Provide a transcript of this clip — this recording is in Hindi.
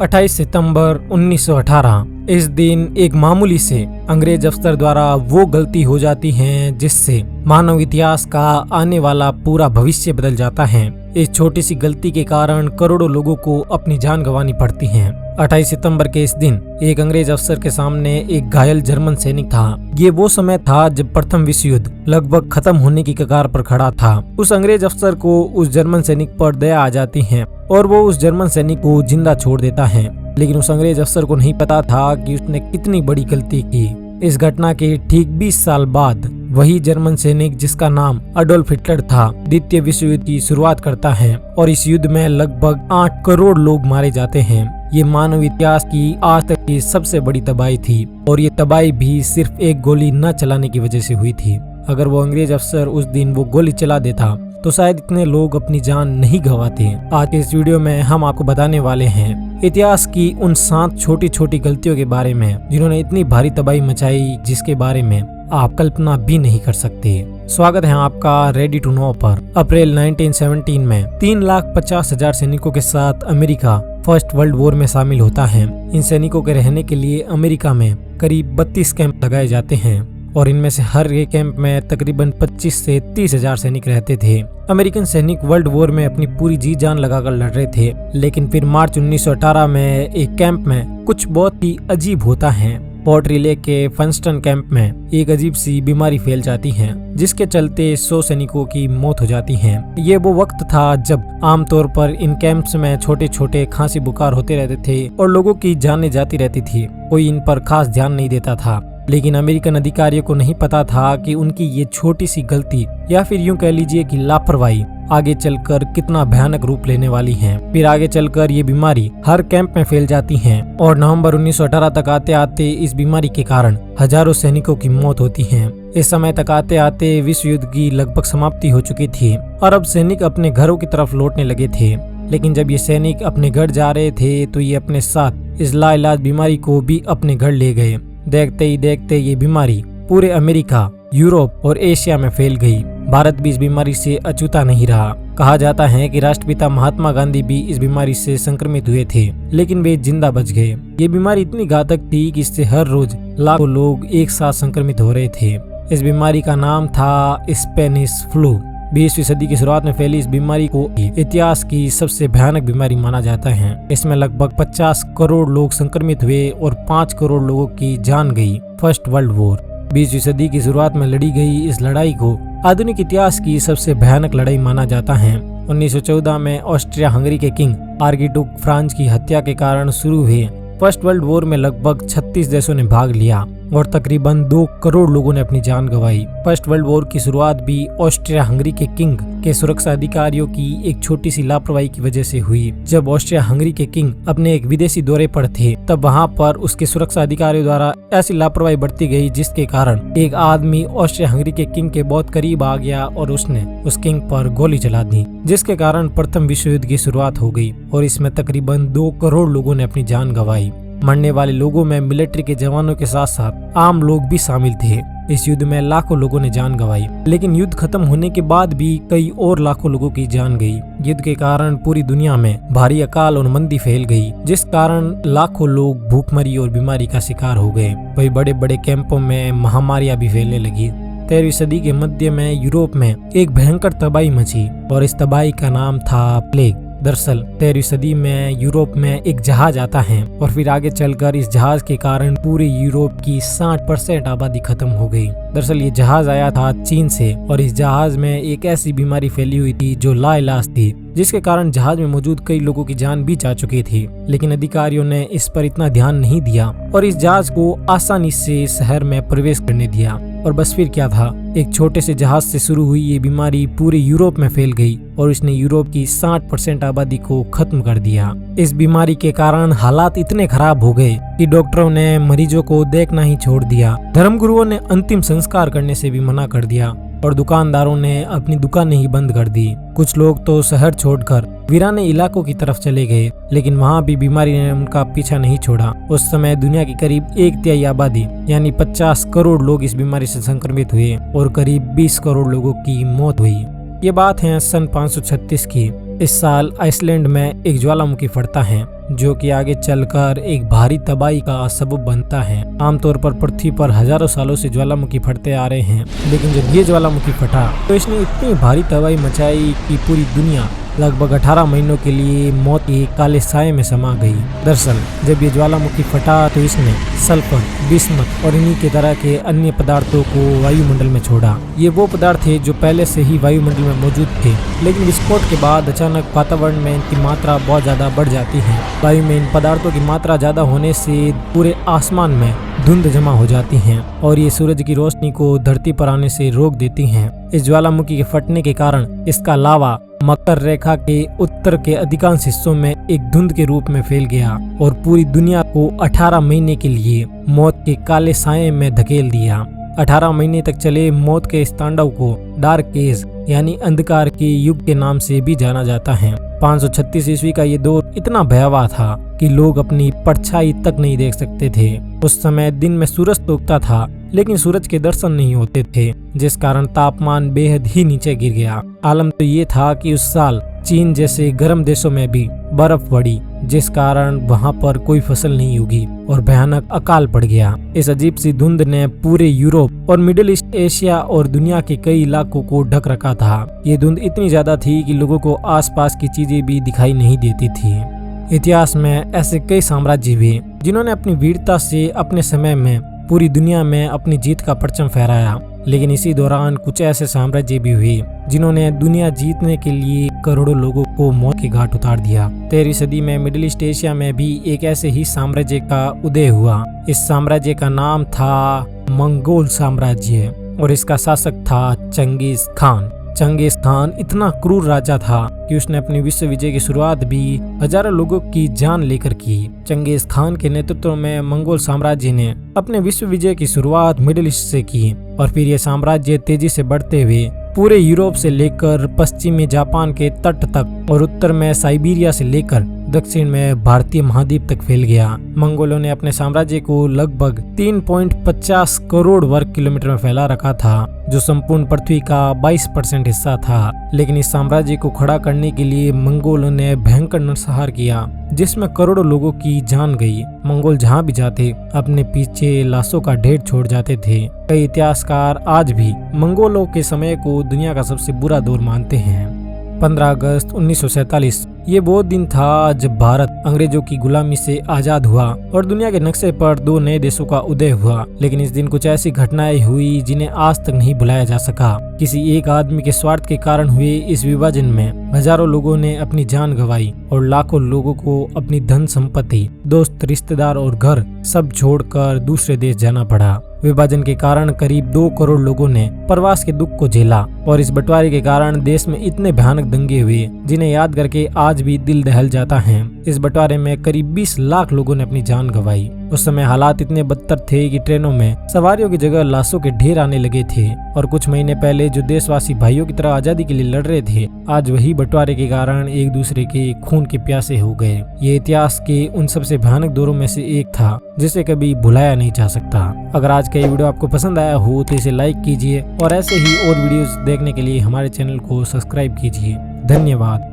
28 सितंबर 1918। इस दिन एक मामूली से अंग्रेज अफसर द्वारा वो गलती हो जाती है जिससे मानव इतिहास का आने वाला पूरा भविष्य बदल जाता है। इस छोटी सी गलती के कारण करोड़ों लोगों को अपनी जान गंवानी पड़ती है। 28 सितंबर के इस दिन एक अंग्रेज अफसर के सामने एक घायल जर्मन सैनिक था। ये वो समय था जब प्रथम विश्व युद्ध लगभग खत्म होने की कगार पर खड़ा था। उस अंग्रेज अफसर को उस जर्मन सैनिक पर दया आ जाती है और वो उस जर्मन सैनिक को जिंदा छोड़ देता है। लेकिन उस अंग्रेज अफसर को नहीं पता था कि उसने कितनी बड़ी गलती की। इस घटना के ठीक 20 साल बाद वही जर्मन सैनिक जिसका नाम अडोल्फ हिटलर था, द्वितीय विश्व युद्ध की शुरुआत करता है और इस युद्ध में लगभग 8 करोड़ लोग मारे जाते हैं। ये मानव इतिहास की आज तक की सबसे बड़ी तबाही थी और ये तबाही भी सिर्फ एक गोली न चलाने की वजह से हुई थी। अगर वो अंग्रेज अफसर उस दिन वो गोली चला देता तो शायद इतने लोग अपनी जान नहीं गंवाते। आज के इस वीडियो में हम आपको बताने वाले हैं इतिहास की उन 7 छोटी छोटी गलतियों के बारे में जिन्होंने इतनी भारी तबाही मचाई, जिसके बारे में आप कल्पना भी नहीं कर सकते। स्वागत है आपका रेडी टू नो पर। अप्रैल 1917 में 3,50,000 सैनिकों के साथ अमेरिका फर्स्ट वर्ल्ड वॉर में शामिल होता है। इन सैनिकों के रहने के लिए अमेरिका में करीब 32 कैंप लगाए जाते हैं और इनमें से हर एक कैंप में तकरीबन 25 से 30,000 सैनिक रहते थे। अमेरिकन सैनिक वर्ल्ड वॉर में अपनी पूरी जी जान लगाकर लड़ रहे थे, लेकिन फिर मार्च 1918 में एक कैंप में कुछ बहुत ही अजीब होता है। पोर्ट रिले के फंस्टन कैंप में एक अजीब सी बीमारी फैल जाती है, जिसके चलते 100 सैनिकों की मौत हो जाती है। ये वो वक्त था जब आमतौर पर इन कैंप्स में छोटे छोटे खांसी बुखार होते रहते थे और लोगों की जानें जाती रहती थी। कोई इन पर खास ध्यान नहीं देता था, लेकिन अमेरिकन अधिकारियों को नहीं पता था कि उनकी ये छोटी सी गलती या फिर यूं कह लीजिए कि लापरवाही आगे चलकर कितना भयानक रूप लेने वाली है। फिर आगे चलकर ये बीमारी हर कैंप में फैल जाती है और नवंबर 1918 तक आते आते इस बीमारी के कारण हजारों सैनिकों की मौत होती है। इस समय तक आते आते विश्व युद्ध की लगभग समाप्ति हो चुकी थी और अब सैनिक अपने घरों की तरफ लौटने लगे थे। लेकिन जब ये सैनिक अपने घर जा रहे थे तो ये अपने साथ इस लाइलाज बीमारी को भी अपने घर ले गए। देखते ही देखते ये बीमारी पूरे अमेरिका, यूरोप और एशिया में फैल गई। भारत भी इस बीमारी से अछूता नहीं रहा। कहा जाता है कि राष्ट्रपिता महात्मा गांधी भी इस बीमारी से संक्रमित हुए थे, लेकिन वे जिंदा बच गए। ये बीमारी इतनी घातक थी कि इससे हर रोज लाखों लोग एक साथ संक्रमित हो रहे थे। इस बीमारी का नाम था स्पेनिश फ्लू। 20वीं सदी की शुरुआत में फैली इस बीमारी को इतिहास की सबसे भयानक बीमारी माना जाता है। इसमें लगभग 50 करोड़ लोग संक्रमित हुए और 5 करोड़ लोगों की जान गई। फर्स्ट वर्ल्ड वॉर 20वीं सदी की शुरुआत में लड़ी गई इस लड़ाई को आधुनिक इतिहास की सबसे भयानक लड़ाई माना जाता है। 1914 में ऑस्ट्रिया हंगरी के किंग आर्किडुक फ्रांज की हत्या के कारण शुरू हुए फर्स्ट वर्ल्ड वॉर में लगभग 36 देशों ने भाग लिया और तकरीबन 2 करोड़ लोगों ने अपनी जान गंवाई। फर्स्ट वर्ल्ड वॉर की शुरुआत भी ऑस्ट्रिया हंगरी के किंग के सुरक्षा अधिकारियों की एक छोटी सी लापरवाही की वजह से हुई। जब ऑस्ट्रिया हंगरी के किंग अपने एक विदेशी दौरे पर थे, तब वहां पर उसके सुरक्षा अधिकारियों द्वारा ऐसी लापरवाही बरती गई जिसके कारण एक आदमी ऑस्ट्रिया हंगरी के किंग के बहुत करीब आ गया और उसने उस किंग पर गोली चला दी, जिसके कारण प्रथम विश्व युद्ध की शुरुआत हो गई और इसमें तकरीबन 2 करोड़ लोगों ने अपनी जान गंवाई। मरने वाले लोगों में मिलिट्री के जवानों के साथ साथ आम लोग भी शामिल थे। इस युद्ध में लाखों लोगों ने जान गंवाई, लेकिन युद्ध खत्म होने के बाद भी कई और लाखों लोगों की जान गई। युद्ध के कारण पूरी दुनिया में भारी अकाल और मंदी फैल गई, जिस कारण लाखों लोग भूखमरी और बीमारी का शिकार हो गए। वही बड़े बड़े कैंपों में महामारियां भी फैलने लगी। 13वीं सदी के मध्य में यूरोप में एक भयंकर तबाही मची और इस तबाही का नाम था प्लेग। दरअसल 13वीं सदी में यूरोप में एक जहाज आता है और फिर आगे चलकर इस जहाज के कारण पूरे यूरोप की 60% आबादी खत्म हो गई। दरअसल ये जहाज आया था चीन से और इस जहाज में एक ऐसी बीमारी फैली हुई थी जो लाइलाज थी, जिसके कारण जहाज में मौजूद कई लोगों की जान भी जा चुकी थी। लेकिन अधिकारियों ने इस पर इतना ध्यान नहीं दिया और इस जहाज को आसानी से शहर में प्रवेश करने दिया। और बस फिर क्या था, एक छोटे से जहाज से शुरू हुई ये बीमारी पूरे यूरोप में फैल गई और इसने यूरोप की 60% आबादी को खत्म कर दिया। इस बीमारी के कारण हालात इतने खराब हो गए कि डॉक्टरों ने मरीजों को देखना ही छोड़ दिया। धर्मगुरुओं ने अंतिम संस्कार करने से भी मना कर दिया और दुकानदारों ने अपनी दुकानें ही बंद कर दी। कुछ लोग तो शहर छोड़कर वीराने इलाकों की तरफ चले गए, लेकिन वहाँ भी बीमारी ने उनका पीछा नहीं छोड़ा। उस समय दुनिया की करीब 1/3 आबादी यानी 50 करोड़ लोग इस बीमारी से संक्रमित हुए और करीब 20 करोड़ लोगों की मौत हुई। ये बात है सन 536 की। इस साल आइसलैंड में एक ज्वालामुखी फटता है जो कि आगे चलकर एक भारी तबाही का सबब बनता है। आमतौर पर पृथ्वी पर हजारों सालों से ज्वालामुखी फटते आ रहे हैं, लेकिन जब ये ज्वालामुखी फटा तो इसने इतनी भारी तबाही मचाई कि पूरी दुनिया लगभग 18 महीनों के लिए मौत के काले साए में समा गई। दरअसल जब ये ज्वालामुखी फटा तो इसने सल्फर, बिस्मथ और इन्हीं के तरह के अन्य पदार्थों को वायुमंडल में छोड़ा। ये वो पदार्थ थे जो पहले से ही वायुमंडल में मौजूद थे, लेकिन विस्फोट के बाद अचानक वातावरण में इनकी मात्रा बहुत ज्यादा बढ़ जाती है। वायु में इन पदार्थों की मात्रा ज्यादा होने से पूरे आसमान में धुंध जमा हो जाती है और ये सूरज की रोशनी को धरती पर आने से रोक देती हैं। इस ज्वालामुखी के फटने के कारण इसका लावा मकर रेखा के उत्तर के अधिकांश हिस्सों में एक धुंध के रूप में फैल गया और पूरी दुनिया को 18 महीने के लिए मौत के काले साए में धकेल दिया। 18 महीने तक चले मौत के इस तांडव को डार्क एज यानी अंधकार के युग के नाम से भी जाना जाता है। 536 ईस्वी का ये दौर इतना भयावह था कि लोग अपनी परछाई तक नहीं देख सकते थे। उस समय दिन में सूरज तो उगता था, लेकिन सूरज के दर्शन नहीं होते थे, जिस कारण तापमान बेहद ही नीचे गिर गया। आलम तो ये था कि उस साल चीन जैसे गर्म देशों में भी बर्फ पड़ी, जिस कारण वहां पर कोई फसल नहीं उगी और भयानक अकाल पड़ गया। इस अजीब सी धुंध ने पूरे यूरोप और मिडिल ईस्ट, एशिया और दुनिया के कई इलाकों को ढक रखा था। ये धुंध इतनी ज्यादा थी कि लोगों को आसपास की चीजें भी दिखाई नहीं देती थी। इतिहास में ऐसे कई साम्राज्य हुए जिन्होंने अपनी वीरता से अपने समय में पूरी दुनिया में अपनी जीत का परचम फहराया, लेकिन इसी दौरान कुछ ऐसे साम्राज्य भी हुए जिन्होंने दुनिया जीतने के लिए करोड़ों लोगों को मौत के घाट उतार दिया। 13वीं सदी में मिडिल ईस्ट एशिया में भी एक ऐसे ही साम्राज्य का उदय हुआ। इस साम्राज्य का नाम था मंगोल साम्राज्य और इसका शासक था चंगेज खान। चंगेज खान इतना क्रूर राजा था कि उसने अपनी विश्व विजय की शुरुआत भी हजारों लोगों की जान लेकर की। चंगेज खान के नेतृत्व में मंगोल साम्राज्य ने अपने विश्व विजय की शुरुआत मिडिल ईस्ट से की और फिर यह साम्राज्य तेजी से बढ़ते हुए पूरे यूरोप से लेकर पश्चिमी जापान के तट तक और उत्तर में साइबेरिया से लेकर दक्षिण में भारतीय महाद्वीप तक फैल गया। मंगोलों ने अपने साम्राज्य को लगभग 3.50 करोड़ वर्ग किलोमीटर में फैला रखा था, जो संपूर्ण पृथ्वी का 22% हिस्सा था। लेकिन इस साम्राज्य को खड़ा करने के लिए मंगोलों ने भयंकर नरसंहार किया, जिसमें करोड़ों लोगों की जान गई। मंगोल जहां भी जाते अपने पीछे लाशों का ढेर छोड़ जाते थे। कई इतिहासकार आज भी मंगोलों के समय को दुनिया का सबसे बुरा दौर मानते हैं। 15 अगस्त 1947 ये वो दिन था जब भारत अंग्रेजों की गुलामी से आजाद हुआ और दुनिया के नक्शे पर 2 नए देशों का उदय हुआ। लेकिन इस दिन कुछ ऐसी घटनाएं हुई जिन्हें आज तक नहीं भुलाया जा सका। किसी एक आदमी के स्वार्थ के कारण हुए इस विभाजन में हजारों लोगों ने अपनी जान गंवाई और लाखों लोगों को अपनी धन संपत्ति, दोस्त, रिश्तेदार और घर सब छोड़कर दूसरे देश जाना पड़ा। विभाजन के कारण करीब 2 करोड़ लोगों ने प्रवास के दुख को झेला और इस बंटवारे के कारण देश में इतने भयानक दंगे हुए जिन्हें याद करके आज भी दिल दहल जाता है। इस बंटवारे में करीब 20 लाख लोगों ने अपनी जान गंवाई। उस समय हालात इतने बदतर थे कि ट्रेनों में सवारियों की जगह लाशों के ढेर आने लगे थे और कुछ महीने पहले जो देशवासी भाइयों की तरह आजादी के लिए लड़ रहे थे, आज वही बंटवारे के कारण एक दूसरे के खून के प्यासे हो गए। ये इतिहास के उन सबसे भयानक दौरों में से एक था जिसे कभी भुलाया नहीं जा सकता। अगर आज का ये वीडियो आपको पसंद आया हो तो इसे लाइक कीजिए और ऐसे ही और वीडियोस देखने के लिए हमारे चैनल को सब्सक्राइब कीजिए। धन्यवाद।